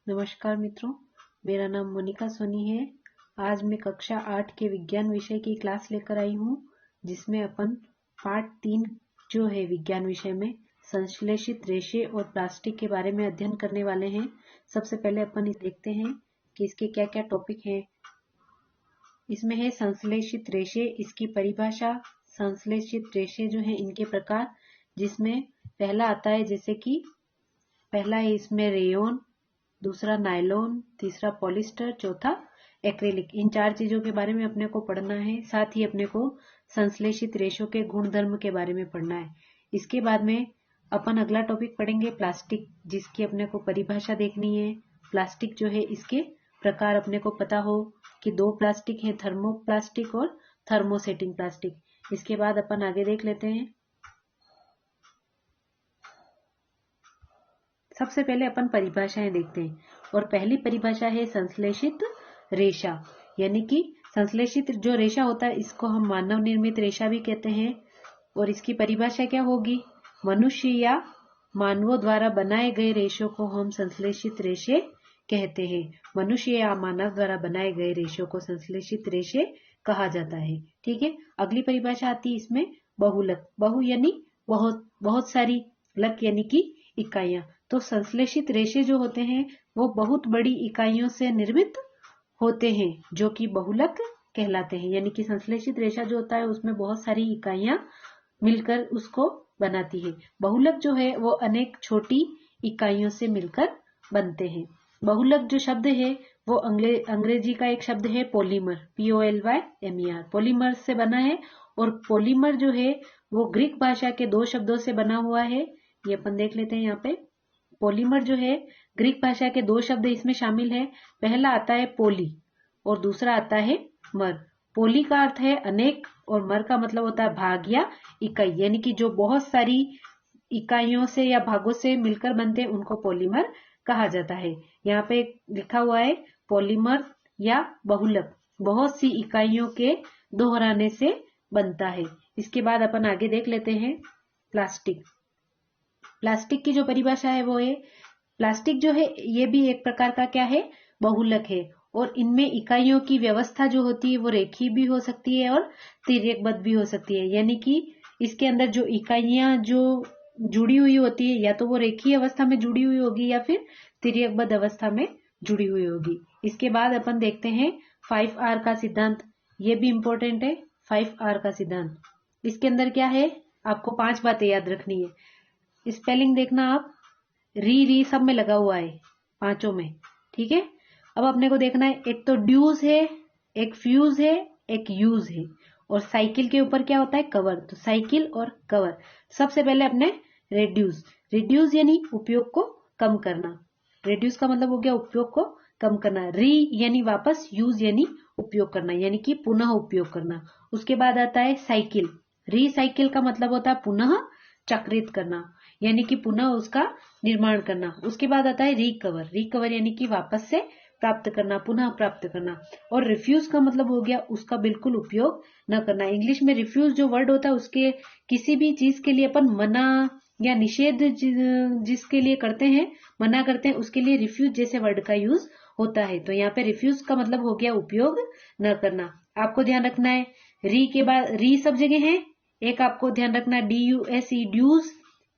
नमस्कार मित्रों, मेरा नाम मोनिका सोनी है। आज मैं कक्षा 8 के विज्ञान विषय की क्लास लेकर आई हूँ, जिसमें अपन पार्ट 3 जो है विज्ञान विषय में संश्लेषित रेशे और प्लास्टिक के बारे में अध्ययन करने वाले हैं। सबसे पहले अपन देखते हैं कि इसके क्या क्या टॉपिक हैं। इसमें है संश्लेषित रेशे, इसकी परिभाषा, संश्लेषित रेशे जो है इनके प्रकार, जिसमें पहला आता है जैसे कि पहला है इसमें रेयोन, दूसरा नायलॉन, तीसरा पॉलिस्टर, चौथा एक्रेलिक। इन चार चीजों के बारे में अपने को पढ़ना है। साथ ही अपने को संश्लेषित रेशों के गुणधर्म के बारे में पढ़ना है। इसके बाद में अपन अगला टॉपिक पढ़ेंगे प्लास्टिक, जिसकी अपने को परिभाषा देखनी है। प्लास्टिक जो है इसके प्रकार अपने को पता हो कि दो प्लास्टिक है, थर्मोप्लास्टिक और थर्मोसेटिंग प्लास्टिक। इसके बाद अपन आगे देख लेते हैं। सबसे पहले अपन परिभाषाएं देखते हैं और पहली परिभाषा है संश्लेषित रेशा, यानी कि संश्लेषित जो रेशा होता है इसको हम मानव निर्मित रेशा भी कहते हैं। और इसकी परिभाषा क्या होगी? मनुष्य या मानवों द्वारा बनाए गए रेशों को हम संश्लेषित रेशे कहते हैं। मनुष्य या मानव द्वारा बनाए गए रेशों को संश्लेषित रेशे कहा जाता है। ठीक है। अगली परिभाषा आती है इसमें बहुलक। बहु यानी बहुत सारी, लक यानी कि इकाइयां। तो संश्लेषित रेशे जो होते हैं वो बहुत बड़ी इकाइयों से निर्मित होते हैं, जो कि बहुलक कहलाते हैं। यानी कि संश्लेषित रेशा जो होता है उसमें बहुत सारी इकाइयां मिलकर उसको बनाती है। बहुलक जो है वो अनेक छोटी इकाइयों से मिलकर बनते हैं। बहुलक जो शब्द है वो अंग्रेजी का एक शब्द है पॉलीमर, POLYMER, पॉलीमर से बना है। और पॉलीमर जो है वो ग्रीक भाषा के दो शब्दों से बना हुआ है। ये अपन देख लेते हैं। यहाँ पे पॉलीमर जो है ग्रीक भाषा के दो शब्द इसमें शामिल है। पहला आता है पोली और दूसरा आता है मर। पोली का अर्थ है अनेक और मर का मतलब होता है भाग या इकाई, यानी कि जो बहुत सारी इकाइयों से या भागों से मिलकर बनते हैं उनको पॉलीमर कहा जाता है। यहाँ पे लिखा हुआ है पॉलीमर या बहुलक बहुत सी इकाइयों के दोहराने से बनता है। इसके बाद अपन आगे देख लेते हैं प्लास्टिक। प्लास्टिक की जो परिभाषा है वो है, प्लास्टिक जो है ये भी एक प्रकार का क्या है, बहुलक है। और इनमें इकाइयों की व्यवस्था जो होती है वो रेखीय भी हो सकती है और तिर्यकबद्ध भी हो सकती है। यानी कि इसके अंदर जो इकाइयां जो जुड़ी हुई होती है या तो वो रेखीय अवस्था में जुड़ी हुई होगी या फिर तिर्यकबद्ध अवस्था में जुड़ी हुई होगी। इसके बाद अपन देखते हैं 5R का सिद्धांत। ये भी इंपॉर्टेंट है, 5R का सिद्धांत। इसके अंदर क्या है, आपको 5 बातें याद रखनी है। स्पेलिंग देखना आप, री सब में लगा हुआ है, पांचों में। ठीक है। अब अपने को देखना है, एक तो ड्यूज है, एक फ्यूज है, एक यूज है। और साइकिल के ऊपर क्या होता है, कवर। तो साइकिल और कवर। सबसे पहले अपने रिड्यूस। रिड्यूस यानी उपयोग को कम करना। रिड्यूस का मतलब हो गया उपयोग को कम करना। री यानी वापस, यूज यानी उपयोग करना, यानी कि पुनः उपयोग करना। उसके बाद आता है साइकिल। रीसाइकिल का मतलब होता है पुनः चक्रित करना, यानी कि पुनः उसका निर्माण करना। उसके बाद आता है रिकवर। रिकवर यानी कि वापस से प्राप्त करना, पुनः प्राप्त करना। और रिफ्यूज का मतलब हो गया उसका बिल्कुल उपयोग न करना। इंग्लिश में रिफ्यूज जो वर्ड होता है उसके किसी भी चीज के लिए अपन मना या निषेध जिसके लिए करते हैं, मना करते हैं, उसके लिए रिफ्यूज जैसे वर्ड का यूज होता है। तो यहाँ पे रिफ्यूज का मतलब हो गया उपयोग न करना। आपको ध्यान रखना है री के बाद री सब जगह है। एक आपको ध्यान रखना है DUSE ड्यूज,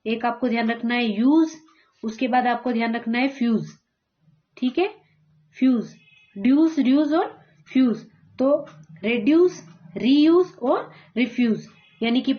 एक आपको ध्यान रखना है यूज, उसके बाद आपको ध्यान रखना है फ्यूज। ठीक है। फ्यूज, ड्यूज, ड्यूज और फ्यूज। तो रेड्यूस, रीयूज और रिफ्यूज, यानी कि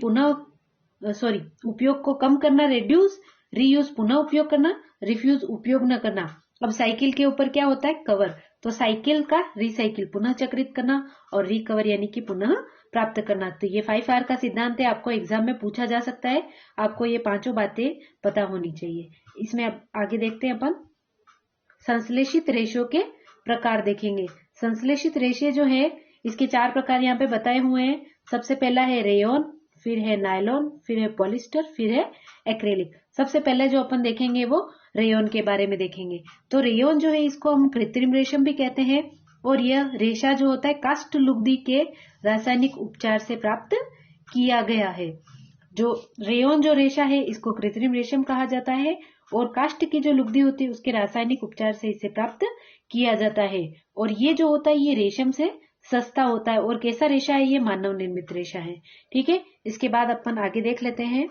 उपयोग को कम करना रेड्यूस, रीयूज पुनः उपयोग करना, रिफ्यूज उपयोग न करना। अब साइकिल के ऊपर क्या होता है, कवर। तो साइकिल का रिसाइकिल पुनः चक्रित करना और रिकवर यानी कि पुनः प्राप्त करना। तो ये 5R का सिद्धांत है, आपको एग्जाम में पूछा जा सकता है। आपको ये पांचों बातें पता होनी चाहिए। इसमें अब आगे देखते हैं अपन संश्लेषित रेशों के प्रकार देखेंगे। संश्लेषित रेशे जो है इसके 4 प्रकार यहाँ पे बताए हुए हैं। सबसे पहला है रेयोन, फिर है नायलॉन, फिर है पॉलिस्टर, फिर है एक्रेलिक। सबसे पहले जो अपन देखेंगे वो रेयोन के बारे में देखेंगे। तो रेयोन जो है इसको हम कृत्रिम रेशम भी कहते हैं। और यह रेशा जो होता है काष्ठ लुगदी के रासायनिक उपचार से प्राप्त किया गया है। जो रेयोन जो रेशा है इसको कृत्रिम रेशम कहा जाता है। और काष्ठ की जो लुगदी होती है उसके रासायनिक उपचार से इसे प्राप्त किया जाता है। और ये जो होता है ये रेशम से सस्ता होता है। और कैसा रेशा है? ये मानव निर्मित रेशा है। ठीक है, इसके बाद अपन आगे देख लेते हैं।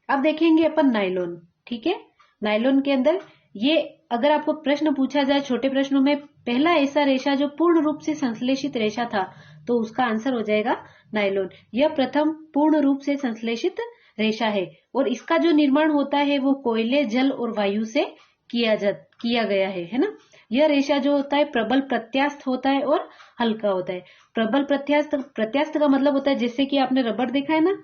अब देखेंगे अपन नायलॉन। ठीक है, नायलॉन के अंदर ये अगर आपको प्रश्न पूछा जाए छोटे प्रश्नों में, पहला ऐसा रेशा जो पूर्ण रूप से संश्लेषित रेशा था, तो उसका आंसर हो जाएगा नायलॉन। यह प्रथम पूर्ण रूप से संश्लेषित रेशा है और इसका जो निर्माण होता है वो कोयले, जल और वायु से किया गया है ना। यह रेशा जो होता है प्रबल प्रत्यास्थ होता है और हल्का होता है। प्रबल प्रत्यास्थ का मतलब होता है जैसे कि आपने रबड़ देखा है ना,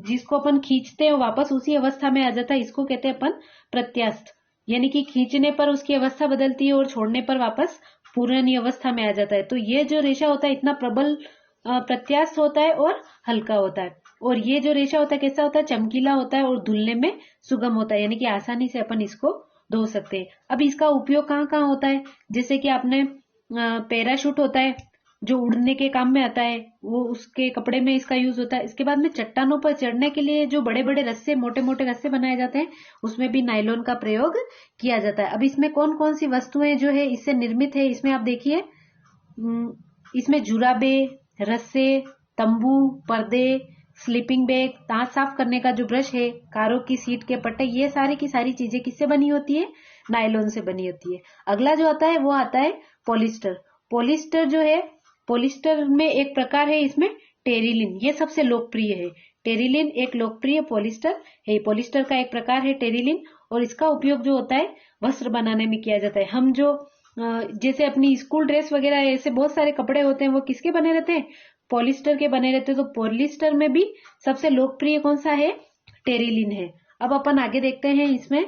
जिसको अपन खींचते हैं वापस उसी अवस्था में आ जाता है, इसको कहते हैं अपन प्रत्यास्थ। यानी कि खींचने पर उसकी अवस्था बदलती है और छोड़ने पर वापस पुरानी अवस्था में आ जाता है। तो ये जो रेशा होता है इतना प्रबल प्रत्यास्थ होता है और हल्का होता है। और ये जो रेशा होता है कैसा होता है? चमकीला होता है और धुलने में सुगम होता है, यानी कि आसानी से अपन इसको धो सकते हैं। अब इसका उपयोग कहाँ कहाँ होता है? जैसे कि आपने पैराशूट होता है जो उड़ने के काम में आता है, वो उसके कपड़े में इसका यूज होता है। इसके बाद में चट्टानों पर चढ़ने के लिए जो बड़े बड़े रस्से, मोटे मोटे रस्से बनाए जाते हैं, उसमें भी नायलॉन का प्रयोग किया जाता है। अब इसमें कौन कौन सी वस्तुएं जो है इससे निर्मित है, इसमें आप देखिए, इसमें जुराबे, रस्से, तंबू, पर्दे, स्लीपिंग बैग, दांत साफ करने का जो ब्रश है, कारों की सीट के पट्टे, ये सारी की सारी चीजें किससे बनी होती है? नायलॉन से बनी होती है। अगला जो आता है वो आता है पॉलिस्टर। पॉलिस्टर जो है, पॉलिस्टर में एक प्रकार है इसमें टेरिलिन, ये सबसे लोकप्रिय है। टेरिलिन एक लोकप्रिय पॉलिस्टर है। पॉलिस्टर का एक प्रकार है टेरिलिन और इसका उपयोग जो होता है वस्त्र बनाने में किया जाता है। हम जो जैसे अपनी स्कूल ड्रेस वगैरह ऐसे बहुत सारे कपड़े होते हैं वो किसके बने रहते हैं? पॉलिस्टर के बने रहते हैं। तो पॉलिस्टर में भी सबसे लोकप्रिय कौन सा है? टेरिलिन है। अब अपन आगे देखते हैं इसमें।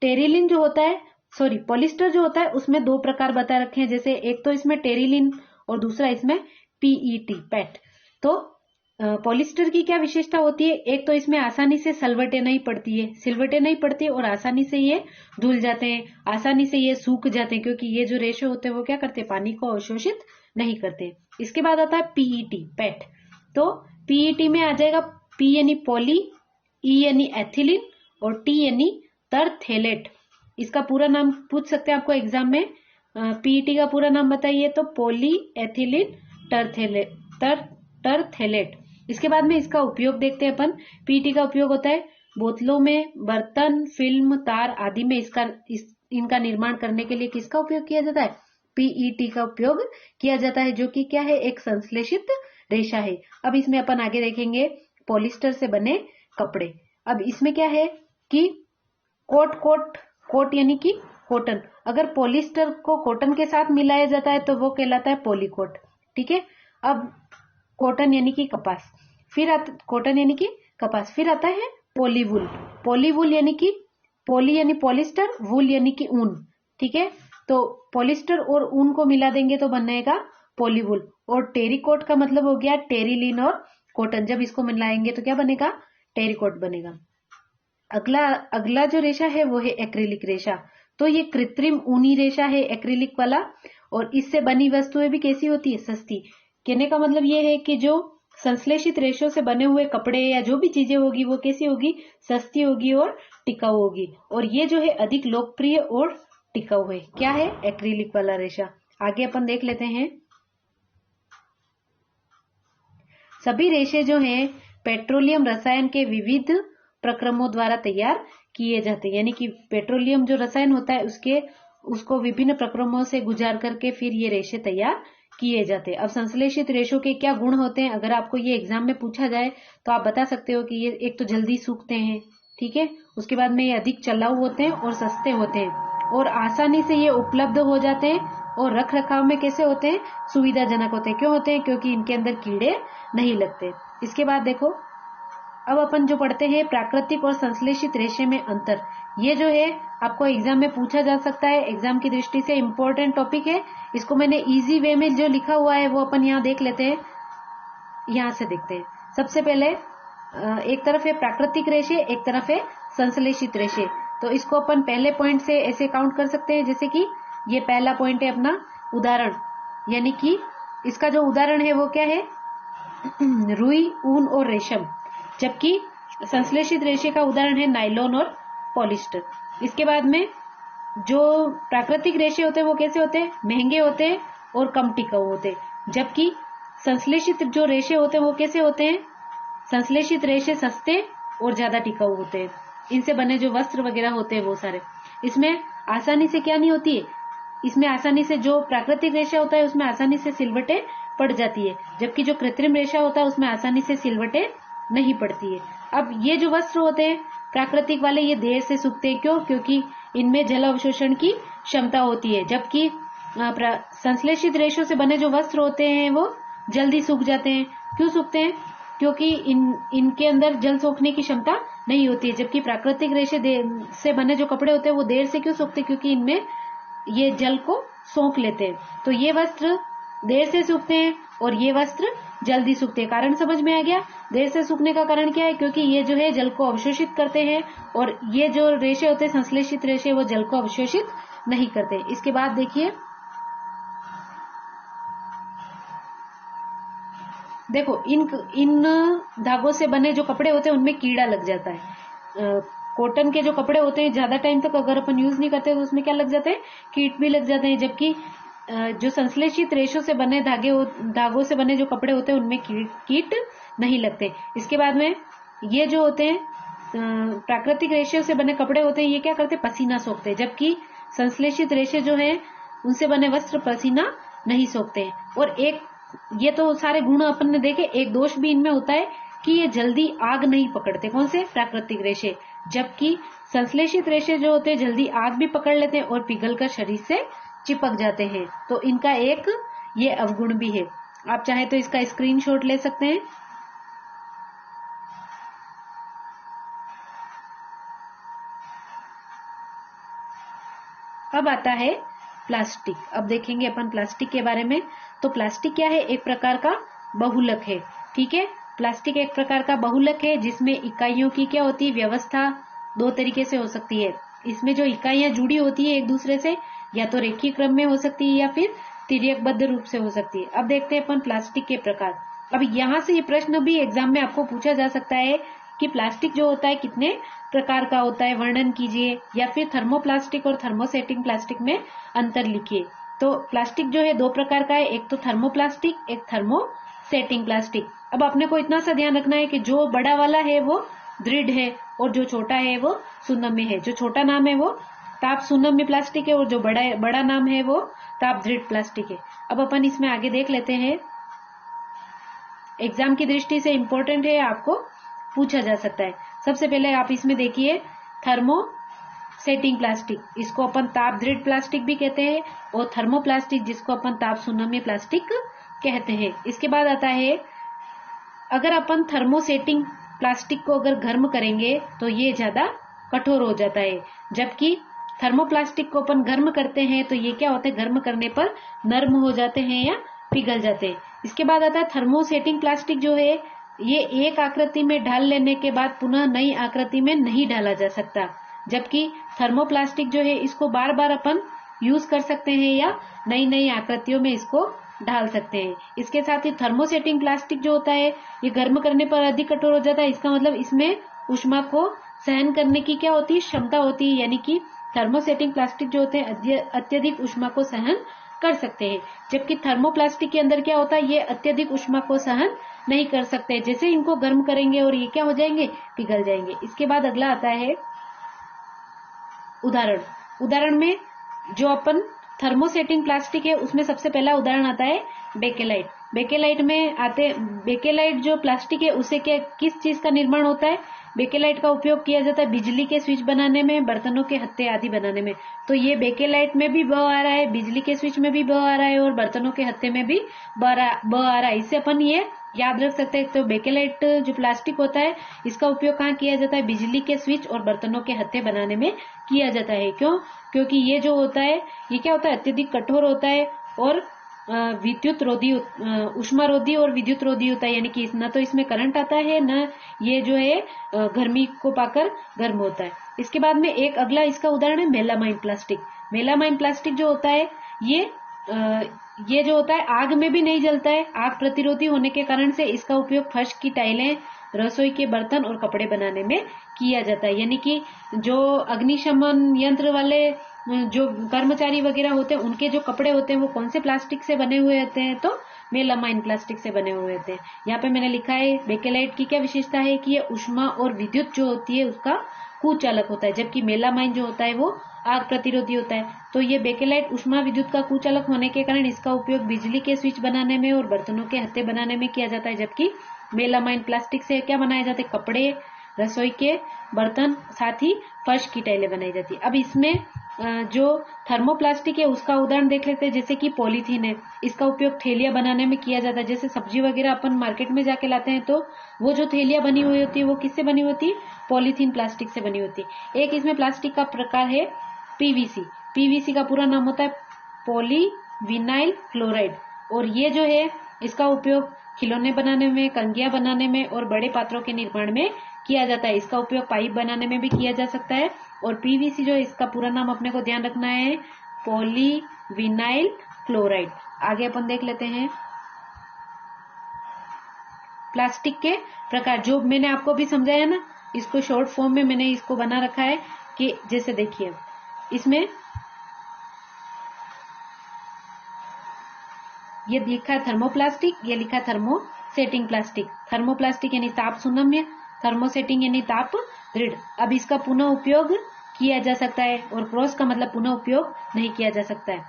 टेरिलिन जो होता है, सॉरी, पॉलिस्टर जो होता है उसमें दो प्रकार बता रखे हैं। जैसे एक तो इसमें टेरिलिन और दूसरा इसमें पीईटी, पैट। तो पॉलिस्टर की क्या विशेषता होती है? एक तो इसमें आसानी से सिलवटें नहीं पड़ती है और आसानी से ये धुल जाते हैं, आसानी से ये सूख जाते हैं, क्योंकि ये जो रेशे होते हैं वो क्या करते हैं? पानी को अवशोषित नहीं करते। इसके बाद आता है पीईटी, पैट। तो पीईटी में आ जाएगा पी यानी पॉली, ई यानी एथिलीन और टी यानी टरथेलेट। इसका पूरा नाम पूछ सकते हैं आपको एग्जाम में, पीईटी का पूरा नाम बताइए, तो पॉली एथिलीन टरथेलेट। इसके बाद में इसका उपयोग देखते हैं अपन। पीईटी का उपयोग होता है बोतलों में, बर्तन, फिल्म, तार आदि में इनका निर्माण करने के लिए किसका उपयोग किया जाता है? पीईटी का उपयोग किया जाता है, जो कि क्या है? एक संश्लेषित रेशा है। अब इसमें अपन आगे देखेंगे पॉलिस्टर से बने कपड़े। अब इसमें क्या है कि कोट यानी कि कॉटन, अगर पॉलिस्टर को कॉटन के साथ मिलाया जाता है तो वो कहलाता है पॉलीकोट। ठीक है, अब कॉटन यानी कि कपास, कॉटन यानी कि कपास, फिर आता है पॉलीवूल। पॉलीवूल यानी कि पॉली यानी पॉलिस्टर, वूल यानी कि ऊन। ठीक है, तो पॉलिस्टर और ऊन को मिला देंगे तो बनेगा पॉलीवूल। और टेरिकोट का मतलब हो गया टेरिलिन और कॉटन, जब इसको मिलाएंगे तो क्या बनेगा? टेरिकोट बनेगा। अगला जो रेशा है वो है एक्रिलिक रेशा। तो ये कृत्रिम ऊनी रेशा है एक्रिलिक वाला, और इससे बनी वस्तुएं भी कैसी होती है? सस्ती। कहने का मतलब ये है कि जो संश्लेषित रेशों से बने हुए कपड़े या जो भी चीजें होगी वो कैसी होगी? सस्ती होगी और टिकाऊ होगी। और ये जो है अधिक लोकप्रिय और टिकाऊ है। क्या है? एक्रिलिक वाला रेशा। आगे अपन देख लेते हैं। सभी रेशे जो हैं पेट्रोलियम रसायन के विविध प्रक्रमों द्वारा तैयार किए जाते हैं, यानी कि पेट्रोलियम जो रसायन होता है उसको विभिन्न प्रक्रमों से गुजार करके फिर ये रेशे तैयार किए जाते हैं। अब संश्लेषित रेशों के क्या गुण होते हैं? अगर आपको ये एग्जाम में पूछा जाए तो आप बता सकते हो कि ये एक तो जल्दी सूखते हैं, ठीक है, उसके बाद में ये अधिक चलाऊ होते हैं और सस्ते होते हैं और आसानी से ये उपलब्ध हो जाते हैं और रख रखाव में कैसे होते हैं? सुविधाजनक होते हैं। क्यों होते हैं? क्योंकि इनके अंदर कीड़े नहीं लगते। इसके बाद देखो, अब अपन जो पढ़ते हैं प्राकृतिक और संश्लेषित रेशे में अंतर। ये जो है आपको एग्जाम में पूछा जा सकता है, एग्जाम की दृष्टि से इम्पोर्टेंट टॉपिक है। इसको मैंने इजी वे में जो लिखा हुआ है वो अपन यहाँ देख लेते हैं। यहाँ से देखते हैं। सबसे पहले एक तरफ है प्राकृतिक रेशे, एक तरफ है संश्लेषित रेशे। तो इसको अपन पहले पॉइंट से ऐसे काउंट कर सकते हैं, जैसे कि ये पहला पॉइंट है अपना उदाहरण, यानी कि इसका जो उदाहरण है वो क्या है? रुई, ऊन और रेशम। जबकि संश्लेषित रेशे का उदाहरण है नायलॉन और पॉलिस्टर। इसके बाद में जो प्राकृतिक रेशे होते हैं वो कैसे होते हैं, महंगे होते हैं और कम टिकाऊ होते हैं, जबकि संश्लेषित जो रेशे होते हैं वो कैसे होते हैं, संश्लेषित रेशे सस्ते और ज्यादा टिकाऊ होते हैं। इनसे बने जो वस्त्र वगैरह होते हैं वो सारे, इसमें आसानी से क्या नहीं होती है, इसमें आसानी से जो प्राकृतिक रेशा होता है उसमें आसानी से सिलवटें पड़ जाती है, जबकि जो कृत्रिम रेशा होता है उसमें आसानी से सिलवटें नहीं पड़ती है। अब ये जो वस्त्र होते हैं प्राकृतिक वाले, ये देर से सूखते हैं। क्यों? क्योंकि इनमें जल अवशोषण की क्षमता होती है, जबकि संश्लेषित रेशों से बने जो वस्त्र होते हैं वो जल्दी सूख जाते हैं। क्यों सूखते हैं? क्योंकि इनके अंदर जल सोखने की क्षमता नहीं होती है, जबकि प्राकृतिक रेशे से बने जो कपड़े होते हैं वो देर से क्यों सूखते हैं, क्योंकि इनमें ये जल को सोख लेते हैं। तो ये वस्त्र देर से सूखते हैं और ये वस्त्र जल्दी सूखते हैं। कारण समझ में आ गया? देर से सूखने का कारण क्या है? क्योंकि ये जो है जल को अवशोषित करते हैं और ये जो रेशे होते हैं संश्लेषित रेशे वो जल को अवशोषित नहीं करते। इसके बाद देखिए, देखो इन धागों से बने जो कपड़े होते हैं उनमें कीड़ा लग जाता है। कॉटन के जो कपड़े होते हैं ज्यादा टाइम तक अगर अपन यूज नहीं करते तो उसमें क्या लग जाते हैं, कीट भी लग जाते हैं, जबकि जो संश्लेषित रेशों से बने धागों से बने जो कपड़े होते हैं उनमें कीट नहीं लगते। इसके बाद में ये जो होते हैं प्राकृतिक रेशों से बने कपड़े होते हैं, ये क्या करते हैं, पसीना सोखते हैं, जबकि संश्लेषित रेशे जो है उनसे बने वस्त्र पसीना नहीं सोखते हैं। और एक ये तो सारे गुण अपन ने देखे, एक दोष भी इनमें होता है कि ये जल्दी आग नहीं पकड़ते। कौन से? प्राकृतिक रेशे। जबकि संश्लेषित रेशे जो होते हैं जल्दी आग भी पकड़ लेते हैं और पिघलकर शरीर से चिपक जाते हैं। तो इनका एक ये अवगुण भी है। आप चाहे तो इसका स्क्रीनशॉट ले सकते हैं। अब आता है प्लास्टिक। अब देखेंगे अपन प्लास्टिक के बारे में। तो प्लास्टिक क्या है? एक प्रकार का बहुलक है। ठीक है, प्लास्टिक एक प्रकार का बहुलक है जिसमें इकाइयों की क्या होती है, व्यवस्था दो तरीके से हो सकती है। इसमें जो इकाइयां जुड़ी होती है एक दूसरे से, या तो रेखीय क्रम में हो सकती है या फिर तिर्यकबद्ध रूप से हो सकती है। अब देखते हैं अपन प्लास्टिक के प्रकार। अब यहाँ से ये प्रश्न भी एग्जाम में आपको पूछा जा सकता है कि प्लास्टिक जो होता है कितने प्रकार का होता है, वर्णन कीजिए, या फिर थर्मोप्लास्टिक और थर्मोसेटिंग प्लास्टिक में अंतर लिखिए। तो प्लास्टिक जो है दो प्रकार का है, एक तो थर्मोप्लास्टिक, एक थर्मोसेटिंग प्लास्टिक। अब अपने को इतना सा ध्यान रखना है कि जो बड़ा वाला है वो दृढ़ है और जो छोटा है वो सुनम्य है। जो छोटा नाम है वो ताप सुनम्य प्लास्टिक है और जो बड़ा नाम है वो ताप दृढ़ प्लास्टिक है। अब अपन इसमें आगे देख लेते हैं। एग्जाम की दृष्टि से इंपॉर्टेंट है, आपको पूछा जा सकता है। सबसे पहले आप इसमें देखिए थर्मोसेटिंग प्लास्टिक, इसको अपन ताप दृढ़ प्लास्टिक भी कहते हैं, और थर्मोप्लास्टिक जिसको अपन ताप सुनम्य प्लास्टिक कहते हैं। इसके बाद आता है, अगर अपन थर्मोसेटिंग प्लास्टिक को अगर गर्म करेंगे तो ये ज्यादा कठोर हो जाता है, जबकि थर्मोप्लास्टिक को अपन गर्म करते हैं तो ये क्या होता है, गर्म करने पर नर्म हो जाते हैं या पिघल जाते हैं। इसके बाद आता है थर्मोसेटिंग प्लास्टिक जो है ये एक आकृति में ढाल लेने के बाद पुनः नई आकृति में नहीं ढाला जा सकता, जबकि थर्मोप्लास्टिक जो है इसको बार बार अपन यूज कर सकते हैं या नई नई आकृतियों में इसको ढाल सकते हैं। इसके साथ ही थर्मोसेटिंग प्लास्टिक जो होता है ये गर्म करने पर अधिक कठोर हो जाता है। इसका मतलब इसमें ऊष्मा को सहन करने की क्या होती है, क्षमता होती है, यानी कि थर्मोसेटिंग प्लास्टिक जो होते हैं अत्यधिक ऊष्मा को सहन कर सकते हैं, जबकि थर्मोप्लास्टिक के अंदर क्या होता है, ये अत्यधिक ऊष्मा को सहन नहीं कर सकते। जैसे इनको गर्म करेंगे और ये क्या हो जाएंगे, पिघल जाएंगे। इसके बाद अगला आता है उदाहरण। उदाहरण में जो अपन थर्मोसेटिंग प्लास्टिक है उसमें सबसे पहला उदाहरण आता है बेकेलाइट। बेकेलाइट जो प्लास्टिक है उससे किस चीज का निर्माण होता है, बेकेलाइट का उपयोग किया जाता है बिजली के स्विच बनाने में, बर्तनों के हत्थे आदि बनाने में। तो ये बेकेलाइट में भी बह आ रहा है, बिजली के स्विच में भी बह आ रहा है और बर्तनों के हत्थे में भी बह आ रहा है। इससे अपन ये याद रख सकते हैं। तो बेकेलाइट जो प्लास्टिक होता है इसका उपयोग कहाँ किया जाता है, बिजली के स्विच और बर्तनों के हत्थे बनाने में किया जाता है। क्यों? क्योंकि ये जो होता है ये क्या होता है, अत्यधिक कठोर होता है और विद्युत रोधी, उष्मा रोधी और विद्युत रोधी होता है, यानी कि न तो इसमें करंट आता है न ये जो है गर्मी को पाकर गर्म होता है। इसके बाद में एक अगला इसका उदाहरण है मेलामाइन प्लास्टिक। मेलामाइन प्लास्टिक जो होता है ये ये जो होता है आग में भी नहीं जलता है। आग प्रतिरोधी होने के कारण से इसका उपयोग फर्श की टाइलें, रसोई के बर्तन और कपड़े बनाने में किया जाता है। यानी कि जो अग्निशमन यंत्र वाले जो कर्मचारी वगैरह होते हैं उनके जो कपड़े होते हैं वो कौन से प्लास्टिक से बने हुए होते हैं, तो मेलामाइन प्लास्टिक से बने हुए होते हैं। यहाँ पे मैंने लिखा है बेकेलाइट की क्या विशेषता है कि ये ऊष्मा और विद्युत जो होती है उसका कुचालक होता है, जबकि मेलामाइन जो होता है वो आग प्रतिरोधी होता है। तो ये बेकेलाइट ऊष्मा विद्युत का कुचालक होने के कारण इसका उपयोग बिजली के स्विच बनाने में और बर्तनों के हत्थे बनाने में किया जाता है, जबकि मेलामाइन प्लास्टिक से क्या बनाए जाते हैं, कपड़े, रसोई के बर्तन, साथ ही फर्श की टाइलें बनाई जाती है। अब इसमें जो थर्मोप्लास्टिक है उसका उदाहरण देख लेते हैं, जैसे कि पॉलीथीन है। इसका उपयोग थैलियां बनाने में किया जाता है। जैसे सब्जी वगैरह अपन मार्केट में जाके लाते हैं तो वो जो थैलियां बनी हुई होती है वो किससे बनी होती है, पॉलीथीन प्लास्टिक से बनी होती है। एक इसमें प्लास्टिक का प्रकार है पीवीसी। पीवीसी का पूरा नाम होता है पॉलीविनाइल क्लोराइड, और ये जो है इसका उपयोग खिलौने बनाने में, कंघियां बनाने में और बड़े पात्रों के निर्माण में किया जाता है। इसका उपयोग पाइप बनाने में भी किया जा सकता है। और पीवीसी जो इसका पूरा नाम अपने को ध्यान रखना है, पॉलीविनाइल क्लोराइड। आगे अपन देख लेते हैं प्लास्टिक के प्रकार, जो मैंने आपको भी समझाया ना, इसको शॉर्ट फॉर्म में मैंने इसको बना रखा है कि जैसे देखिए इसमें ये लिखा है थर्मोप्लास्टिक, ये लिखा है थर्मोसेटिंग प्लास्टिक। थर्मोप्लास्टिक यानी ताप सुनम्य, थर्मोसेटिंग यानी ताप दृढ़। अब इसका पुनः उपयोग किया जा सकता है और क्रॉस का मतलब पुनः उपयोग नहीं किया जा सकता है।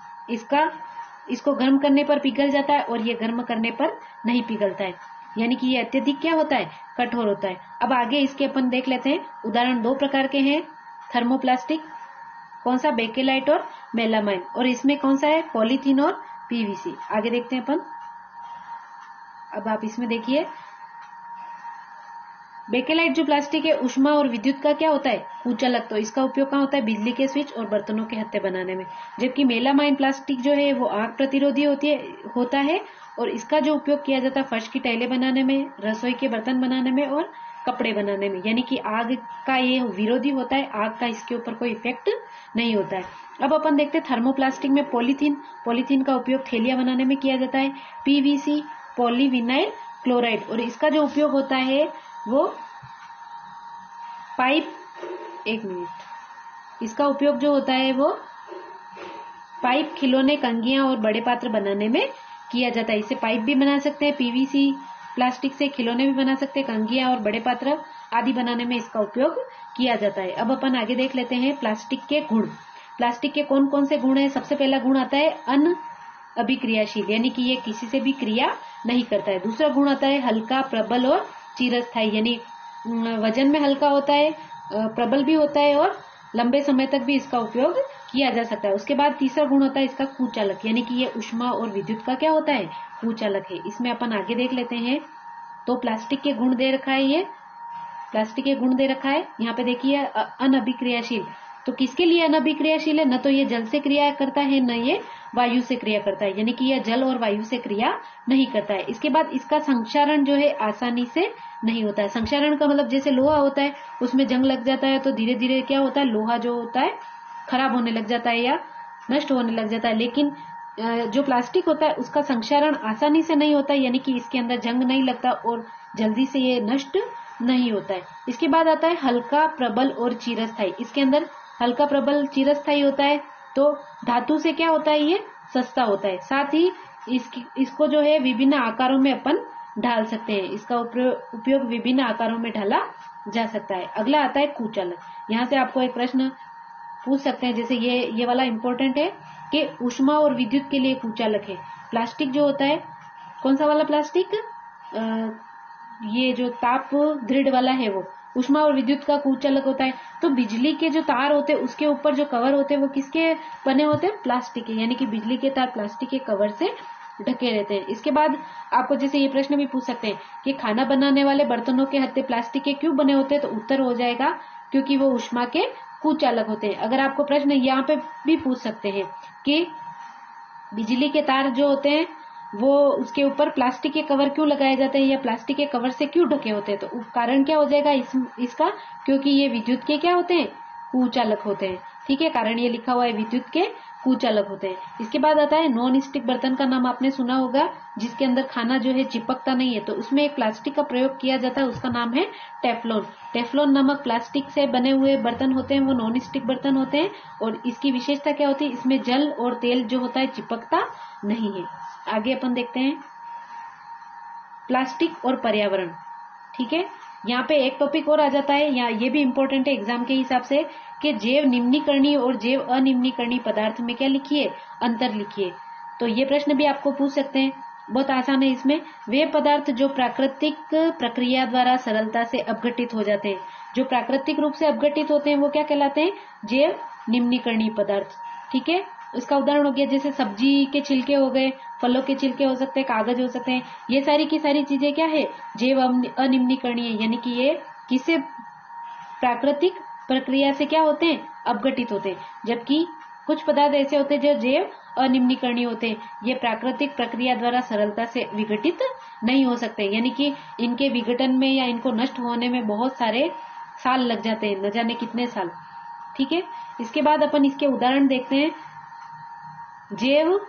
इसको गर्म करने पर पिघल जाता है और ये गर्म करने पर नहीं पिघलता है, यानी कि ये अत्यधिक क्या होता है, कठोर होता है। अब आगे इसके अपन देख लेते हैं उदाहरण। दो प्रकार के हैं थर्मोप्लास्टिक, कौन सा, बेकेलाइट और मेलामाइन, और इसमें कौन सा है, पॉलीथीन और पीवीसी। आगे देखते हैं अपन। अब आप इसमें देखिए बेकेलाइट जो प्लास्टिक है ऊष्मा और विद्युत का क्या होता है, कुचालक। तो इसका उपयोग कहाँ होता है, बिजली के स्विच और बर्तनों के हत्थे बनाने में। जबकि मेलामाइन प्लास्टिक जो है वो आग प्रतिरोधी होता है और इसका जो उपयोग किया जाता है फर्श की टाइलें बनाने में, रसोई के बर्तन बनाने में और कपड़े बनाने में। यानी कि आग का ये विरोधी होता है, आग का इसके ऊपर कोई इफेक्ट नहीं होता है। अब अपन देखते हैं थर्मोप्लास्टिक में पॉलीथीन का उपयोग थैलियां बनाने में किया जाता है। पीवीसी, पॉलीविनाइल क्लोराइड, और इसका जो उपयोग होता है वो इसका उपयोग जो होता है वो पाइप, खिलौने, कंघियां और बड़े पात्र बनाने में किया जाता है। इससे पाइप भी बना सकते हैं, पीवीसी प्लास्टिक से खिलौने भी बना सकते हैं, कंघियां और बड़े पात्र आदि बनाने में इसका उपयोग किया जाता है। अब अपन आगे देख लेते हैं प्लास्टिक के गुण। प्लास्टिक के कौन कौन से गुण है। सबसे पहला गुण आता है अनअभिक्रियाशील, यानी कि ये किसी से भी क्रिया नहीं करता है। दूसरा गुण आता है हल्का, प्रबल और चिरस्थायी, यानी वजन में हल्का होता है, प्रबल भी होता है और लंबे समय तक भी इसका उपयोग किया जा सकता है। उसके बाद तीसरा गुण होता है इसका कुचालक, यानी कि ये ऊष्मा और विद्युत का क्या होता है, कुचालक है। इसमें अपन आगे देख लेते हैं। तो प्लास्टिक के गुण दे रखा है, ये प्लास्टिक के गुण दे रखा है। यहाँ पे देखिए अनअभिक्रियाशील, तो किसके लिए अनअभिक्रियाशील है, न तो ये जल से क्रिया करता है न ये वायु से क्रिया करता है, यानी कि यह जल और वायु से क्रिया नहीं करता है। इसके बाद इसका संक्षारण जो है आसानी से नहीं होता है। संक्षारण का मतलब जैसे लोहा होता है उसमें जंग लग जाता है तो धीरे धीरे क्या होता है, लोहा जो होता है खराब होने लग जाता है या नष्ट होने लग जाता है। लेकिन जो प्लास्टिक होता है उसका संक्षारण आसानी से नहीं होता है, यानी कि इसके अंदर जंग नहीं लगता और जल्दी से ये नष्ट नहीं होता है। इसके बाद आता है हल्का, प्रबल और चिरस्थायी। इसके अंदर हल्का, प्रबल, चिरस्थायी होता है। तो धातु से क्या होता है, ये सस्ता होता है। साथ ही इसको जो है विभिन्न आकारों में अपन ढाल सकते हैं। इसका उपयोग विभिन्न आकारों में ढाला जा सकता है। अगला आता है कुचालक। यहाँ से आपको एक प्रश्न पूछ सकते हैं, जैसे ये वाला इंपॉर्टेंट है कि ऊष्मा और विद्युत के लिए कुचालक है। प्लास्टिक जो होता है, कौन सा वाला प्लास्टिक, ये जो ताप दृढ़ वाला है वो ऊष्मा और विद्युत का कुचालक होता है। तो बिजली के जो तार होते हैं उसके ऊपर जो कवर होते हैं वो किसके बने होते हैं, प्लास्टिक के, यानी कि बिजली के तार प्लास्टिक के कवर से ढके रहते हैं। इसके बाद आपको जैसे ये प्रश्न भी पूछ सकते हैं कि खाना बनाने वाले बर्तनों के हत्थे प्लास्टिक के क्यों बने होते हैं, तो उत्तर हो जाएगा क्योंकि वो ऊष्मा के कुचालक होते हैं। अगर आपको प्रश्न यहाँ पे भी पूछ सकते हैं कि बिजली के तार जो होते हैं वो उसके ऊपर प्लास्टिक के कवर क्यों लगाए जाते हैं या प्लास्टिक के कवर से क्यों ढके होते हैं, तो कारण क्या हो जाएगा इसका, क्योंकि ये विद्युत के क्या होते हैं, कुचालक होते हैं। ठीक है, कारण ये लिखा हुआ है विद्युत के कुचालक होते हैं। इसके बाद आता है नॉन स्टिक बर्तन का नाम आपने सुना होगा, जिसके अंदर खाना जो है चिपकता नहीं है, तो उसमें एक प्लास्टिक का प्रयोग किया जाता है, उसका नाम है टेफ्लॉन। टेफ्लॉन नामक प्लास्टिक से बने हुए बर्तन होते हैं, वो नॉन स्टिक बर्तन होते हैं। और इसकी विशेषता क्या होती है, इसमें जल और तेल जो होता है चिपकता नहीं है। आगे अपन देखते हैं प्लास्टिक और पर्यावरण। ठीक है, यहाँ पे एक टॉपिक और आ जाता है, यहाँ ये भी इंपॉर्टेंट है एग्जाम के हिसाब से, कि जैव निम्नीकरणीय और जैव अनिम्नीकरणीय पदार्थ में क्या लिखिए, अंतर लिखिए। तो ये प्रश्न भी आपको पूछ सकते हैं, बहुत आसान है। इसमें वे पदार्थ जो प्राकृतिक प्रक्रिया द्वारा सरलता से अपघटित हो जाते हैं, जो प्राकृतिक रूप से अपघटित होते हैं वो क्या कहलाते हैं, जैव निम्नीकरणीय पदार्थ। ठीक है, इसका उदाहरण हो गया जैसे सब्जी के छिलके हो गए, फलों के छिलके हो सकते हैं, कागज हो सकते हैं, ये सारी की सारी चीजें क्या है, जैव अनिम्नीकरणीय, यानी कि ये किसी प्राकृतिक प्रक्रिया से क्या होते हैं, अपघटित होते हैं। जबकि कुछ पदार्थ ऐसे होते हैं जो जैव अनिम्नीकरणीय होते हैं, ये प्राकृतिक प्रक्रिया द्वारा सरलता से विघटित नहीं हो सकते, यानी कि इनके विघटन में या इनको नष्ट होने में बहुत सारे साल लग जाते हैं, न जाने कितने साल। ठीक है, इसके बाद अपन इसके उदाहरण देखते हैं। जैव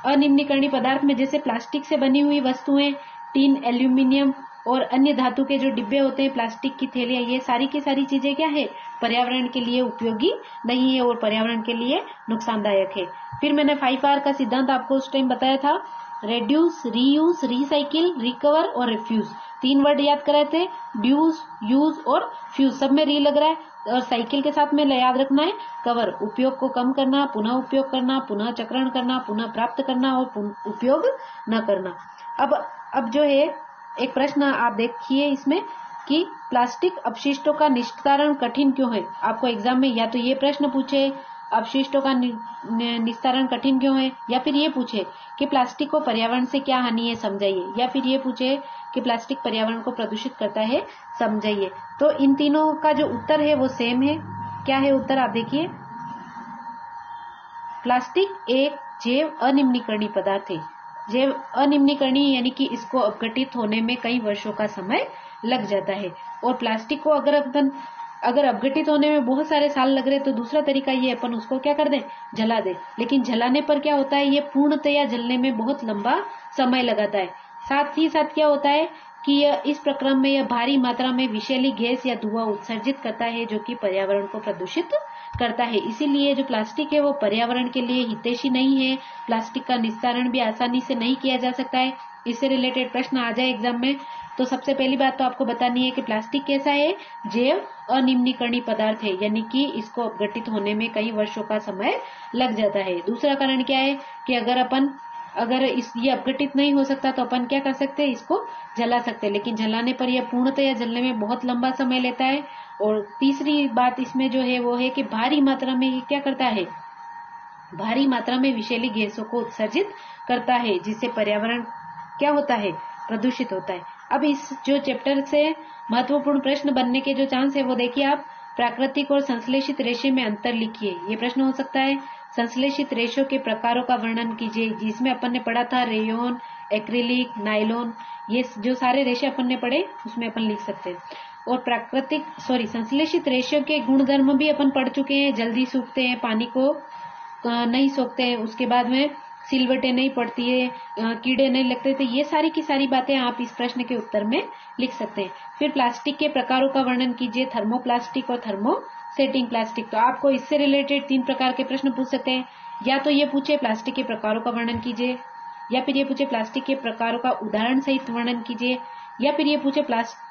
अनिम्नीकरणीय पदार्थ में जैसे प्लास्टिक से बनी हुई वस्तुएं, टीन, एल्यूमिनियम और अन्य धातु के जो डिब्बे होते हैं, प्लास्टिक की थैलियां, ये सारी की सारी चीजें क्या है, पर्यावरण के लिए उपयोगी नहीं है और पर्यावरण के लिए नुकसानदायक है। फिर मैंने 5R का सिद्धांत आपको उस टाइम बताया था, रेड्यूस, रीयूज, रिसाइकिल, रिकवर और रिफ्यूज। 3 वर्ड याद कराए थे, ड्यूज, यूज और फ्यूज, सब में री लग रहा है, और साइकिल के साथ में याद रखना है कवर, उपयोग को कम करना, पुनः उपयोग करना, पुनः चक्रण करना, पुनः प्राप्त करना और उपयोग न करना। अब जो है एक प्रश्न आप देखिए इसमें कि प्लास्टिक अपशिष्टों का निस्तारण कठिन क्यों है। आपको एग्जाम में या तो ये प्रश्न पूछे अपशिष्टों का निस्तारण कठिन क्यों है, या फिर ये पूछे कि प्लास्टिक को पर्यावरण से क्या हानि है समझाइए, या फिर ये पूछे कि प्लास्टिक पर्यावरण को प्रदूषित करता है समझाइए। तो इन तीनों का जो उत्तर है वो सेम है। क्या है उत्तर, आप देखिए, प्लास्टिक एक जैव अनिम्नीकरणीय पदार्थ है। जैव अनिम्नीकरणीय यानी कि इसको अपघटित होने में कई वर्षों का समय लग जाता है। और प्लास्टिक को अगर अपघटित होने में बहुत सारे साल लग रहे तो दूसरा तरीका ये अपन उसको क्या कर दें, जला दे। लेकिन जलाने पर क्या होता है, ये पूर्णतया जलने में बहुत लंबा समय लगाता है। साथ ही साथ क्या होता है कि यह इस प्रक्रम में यह भारी मात्रा में विषैली गैस या धुआं उत्सर्जित करता है, जो कि पर्यावरण को प्रदूषित करता है। इसीलिए जो प्लास्टिक है वो पर्यावरण के लिए हितैषी नहीं है। प्लास्टिक का निस्तारण भी आसानी से नहीं किया जा सकता है। इससे रिलेटेड प्रश्न आ जाए एग्जाम में तो सबसे पहली बात तो आपको बतानी है कि प्लास्टिक कैसा है, जैव अनिम्नीकरणीय पदार्थ है, यानी कि इसको अपघटित होने में कई वर्षों का समय लग जाता है। दूसरा कारण क्या है कि अगर ये अपघटित नहीं हो सकता तो अपन क्या कर सकते हैं, इसको जला सकते हैं, लेकिन जलाने पर यह पूर्णतया जलने में बहुत लंबा समय लेता है। और तीसरी बात इसमें जो है वो है कि भारी मात्रा में ये क्या करता है, भारी मात्रा में विषैली गैसों को उत्सर्जित करता है, जिससे पर्यावरण क्या होता है, प्रदूषित होता है। अब इस जो चैप्टर से महत्वपूर्ण प्रश्न बनने के जो चांस है वो देखिए आप, प्राकृतिक और संश्लेषित रेशे में अंतर लिखिए, ये प्रश्न हो सकता है। संश्लेषित रेशों के प्रकारों का वर्णन कीजिए, जिसमें अपन ने पढ़ा था रेयोन, एक्रिलिक, नायलॉन, ये जो सारे रेशे अपन ने पढ़े उसमें अपन लिख सकते हैं। और संश्लेषित रेशों के गुणधर्म भी अपन पढ़ चुके हैं, जल्दी सूखते हैं, पानी को नहीं सोखते हैं, उसके बाद में सिलवटें नहीं पड़ती है, कीड़े नहीं लगते, तो ये सारी की सारी बातें आप इस प्रश्न के उत्तर में लिख सकते हैं। फिर प्लास्टिक के प्रकारों का वर्णन कीजिए, थर्मोप्लास्टिक और थर्मोसेटिंग प्लास्टिक। तो आपको इससे रिलेटेड 3 प्रकार के प्रश्न पूछ सकते हैं, या तो ये पूछे प्लास्टिक के प्रकारों का वर्णन कीजिए, या फिर ये पूछे प्लास्टिक के प्रकारों का उदाहरण सहित वर्णन कीजिए, या फिर ये पूछे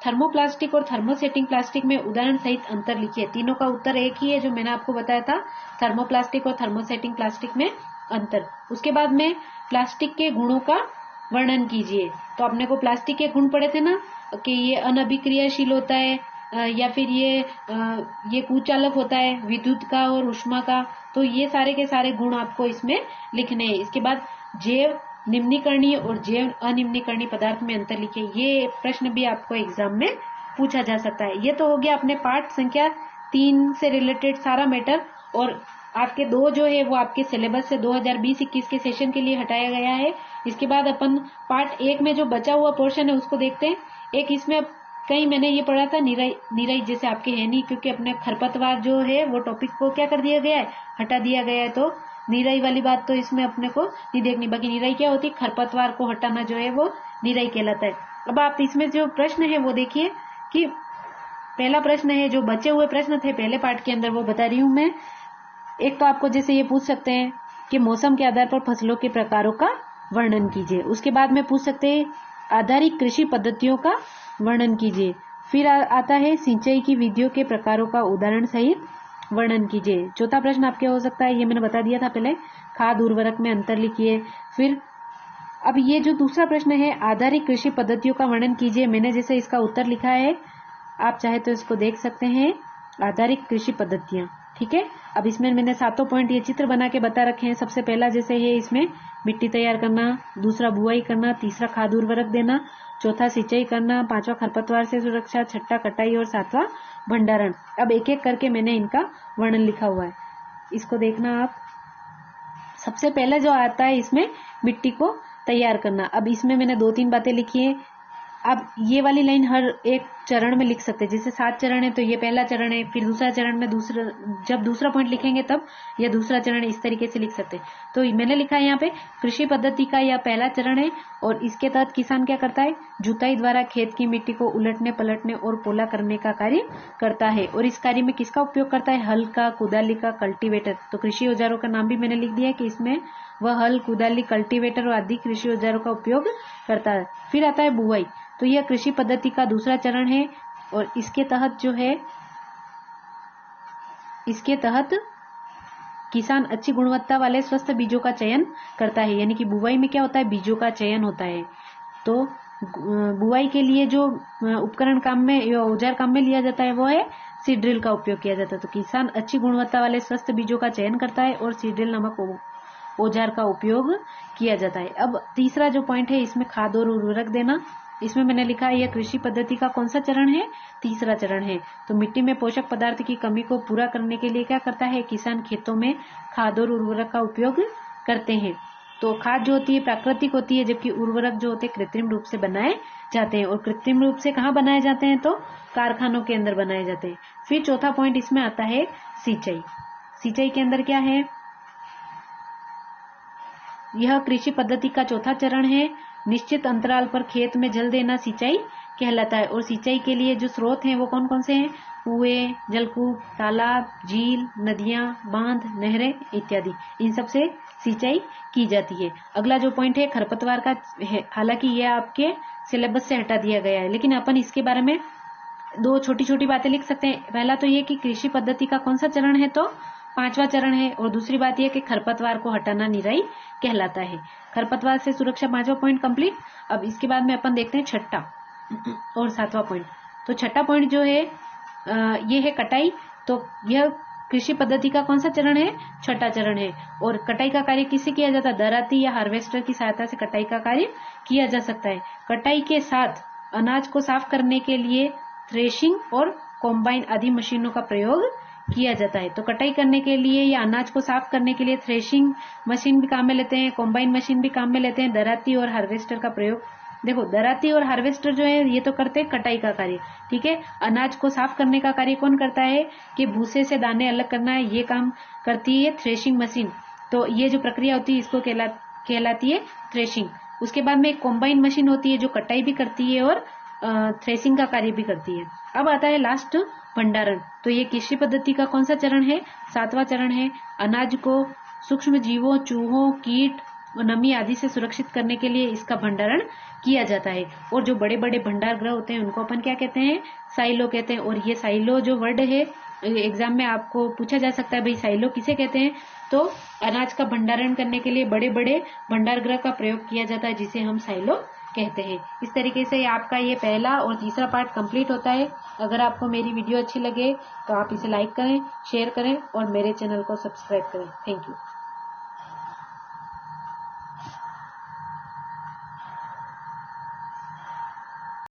थर्मोप्लास्टिक और थर्मोसेटिंग प्लास्टिक में उदाहरण सहित अंतर लिखिए। तीनों का उत्तर एक ही है जो मैंने आपको बताया था, थर्मोप्लास्टिक और थर्मोसेटिंग प्लास्टिक में अंतर। उसके बाद में प्लास्टिक के गुणों का वर्णन कीजिए। तो आपने को प्लास्टिक के गुण पढ़े थे ना कि ये अनअभिक्रियाशील होता है, या फिर ये कुचालक होता है विद्युत का और ऊष्मा का। तो ये सारे के सारे गुण आपको इसमें लिखने हैं। इसके बाद जैव निम्नीकरणीय और जैव अनिम्नीकरणीय पदार्थ में अंतर लिखिए। ये प्रश्न भी आपको एग्जाम में पूछा जा सकता है। ये तो हो गया अपने पाठ संख्या 3 से रिलेटेड सारा मैटर। और आपके 2 जो है वो आपके सिलेबस से 2020-21 के सेशन के लिए हटाया गया है। इसके बाद अपन पार्ट 1 में जो बचा हुआ पोर्शन है उसको देखते हैं। एक इसमें कहीं मैंने ये पढ़ा था निराई जैसे आपके है नहीं, क्योंकि अपने खरपतवार जो है वो टॉपिक को क्या कर दिया गया है, हटा दिया गया है। तो निराई वाली बात तो इसमें अपने को नहीं देखनी। बाकी निराई क्या होती है, खरपतवार को हटाना जो है वो निराई कहलाता है। अब आप इसमें जो प्रश्न है वो देखिए कि पहला प्रश्न है, जो बचे हुए प्रश्न थे पहले पार्ट के अंदर वो बता रही हूं मैं। एक तो आपको जैसे ये पूछ सकते हैं कि मौसम के आधार पर फसलों के प्रकारों का वर्णन कीजिए। उसके बाद में पूछ सकते हैं आधारित कृषि पद्धतियों का वर्णन कीजिए। फिर आता है सिंचाई की विधियों के प्रकारों का उदाहरण सहित वर्णन कीजिए। चौथा प्रश्न आपके हो सकता है, ये मैंने बता दिया था पहले, खाद उर्वरक में अंतर लिखिए। फिर अब ये जो दूसरा प्रश्न है आधारित कृषि पद्धतियों का वर्णन कीजिए, मैंने जैसे इसका उत्तर लिखा है, आप चाहे तो इसको देख सकते हैं, आधारित कृषि पद्धतियां। ठीक है, अब इसमें मैंने 7 पॉइंट ये चित्र बना के बता रखे हैं। सबसे पहला जैसे है इसमें मिट्टी तैयार करना, दूसरा बुआई करना, तीसरा खाद उर्वरक देना, चौथा सिंचाई करना, पांचवा खरपतवार से सुरक्षा, छठा कटाई और सातवां भंडारण। अब एक एक करके मैंने इनका वर्णन लिखा हुआ है, इसको देखना आप। सबसे पहले जो आता है इसमें मिट्टी को तैयार करना। अब इसमें मैंने 2-3 बातें लिखी है। अब ये वाली लाइन हर एक चरण में लिख सकते हैं। जैसे 7 चरण है तो ये पहला चरण है, फिर दूसरा चरण में जब दूसरा पॉइंट लिखेंगे तब यह दूसरा चरण है, इस तरीके से लिख सकते हैं। तो मैंने लिखा है यहाँ पे कृषि पद्धति का यह पहला चरण है और इसके तहत किसान क्या करता है, जुताई द्वारा खेत की मिट्टी को उलटने पलटने और पोला करने का कार्य करता है। और इस कार्य में किसका उपयोग करता है, हल का, कुदाली का, कल्टीवेटर। तो कृषि औजारों का नाम भी मैंने लिख दिया है कि इसमें वह हल, कुदाली, कल्टीवेटर और आदि कृषि औजारों का उपयोग करता है। फिर आता है बुआई, तो यह कृषि पद्धति का दूसरा चरण है और इसके तहत जो है, इसके तहत किसान अच्छी गुणवत्ता वाले स्वस्थ बीजों का चयन करता है। यानी कि बुआई में क्या होता है, बीजों का चयन होता है। तो बुआई के लिए जो उपकरण काम में या औजार काम में लिया जाता है वो है सीड ड्रिल का उपयोग किया जाता है। तो किसान अच्छी गुणवत्ता वाले स्वस्थ बीजों का चयन करता है और सीड ड्रिल नामक औजार का उपयोग किया जाता है। अब तीसरा जो पॉइंट है इसमें खाद और उर्वरक देना। इसमें मैंने लिखा है यह कृषि पद्धति का कौन सा चरण है, तीसरा चरण है। तो मिट्टी में पोषक पदार्थ की कमी को पूरा करने के लिए क्या करता है, किसान खेतों में खाद और उर्वरक का उपयोग करते हैं। तो खाद जो होती है प्राकृतिक होती है, जबकि उर्वरक जो होते हैं कृत्रिम रूप से बनाए जाते हैं। और कृत्रिम रूप से कहाँ बनाए जाते हैं, तो कारखानों के अंदर बनाए जाते हैं। फिर चौथा पॉइंट इसमें आता है सिंचाई। सिंचाई के अंदर क्या है, यह कृषि पद्धति का चौथा चरण है। निश्चित अंतराल पर खेत में जल देना सिंचाई कहलाता है। और सिंचाई के लिए जो स्रोत हैं वो कौन कौन से हैं, कुएं, जलकूप, तालाब, झील, नदियां, बांध, नहरें इत्यादि, इन सब से सिंचाई की जाती है। अगला जो पॉइंट है खरपतवार का है, हालांकि यह आपके सिलेबस से हटा दिया गया है, लेकिन अपन इसके बारे में 2 छोटी छोटी बातें लिख सकते हैं। पहला तो ये कि कृषि पद्धति का कौन सा चरण है, तो 5वां चरण है। और दूसरी बात यह कि खरपतवार को हटाना निराई कहलाता है। खरपतवार से सुरक्षा 5वां पॉइंट कंप्लीट। अब इसके बाद में अपन देखते हैं छठा और 7वां पॉइंट। तो छठा पॉइंट जो है ये है कटाई। तो यह कृषि पद्धति का कौन सा चरण है, छठा चरण है। और कटाई का कार्य किससे किया जाता है, दराती या हार्वेस्टर की सहायता से कटाई का कार्य किया जा सकता है। कटाई के साथ अनाज को साफ करने के लिए थ्रेशिंग और कॉम्बाइन आदि मशीनों का प्रयोग किया जाता है। तो कटाई करने के लिए या अनाज को साफ करने के लिए थ्रेशिंग मशीन भी काम में लेते हैं, कॉम्बाइन मशीन भी काम में लेते हैं, दराती और हार्वेस्टर का प्रयोग। देखो दराती और हार्वेस्टर जो है ये तो करते हैं कटाई का कार्य, ठीक है। अनाज को साफ करने का कार्य कौन करता है, कि भूसे से दाने अलग करना है, ये काम करती है थ्रेशिंग मशीन। तो ये जो प्रक्रिया होती है इसको कहलाती है थ्रेशिंग। उसके बाद में एक कॉम्बाइन मशीन होती है जो कटाई भी करती है और थ्रेशिंग का कार्य भी करती है। अब आता है लास्ट भंडारण। तो ये कृषि पद्धति का कौन सा चरण है, 7वां चरण है। अनाज को सूक्ष्म जीवों, चूहों, कीट, नमी आदि से सुरक्षित करने के लिए इसका भंडारण किया जाता है। और जो बड़े बड़े भंडार गृह होते हैं उनको अपन क्या कहते हैं, साइलो कहते हैं। और ये साइलो जो वर्ड है एग्जाम में आपको पूछा जा सकता है, भाई साइलो किसे कहते हैं, तो अनाज का भंडारण करने के लिए बड़े बड़े भंडार गृह का प्रयोग किया जाता है जिसे हम साइलो कहते हैं। इस तरीके से आपका ये पहला और तीसरा पार्ट कंप्लीट होता है। अगर आपको मेरी वीडियो अच्छी लगे तो आप इसे लाइक करें, शेयर करें और मेरे चैनल को सब्सक्राइब करें। Thank you.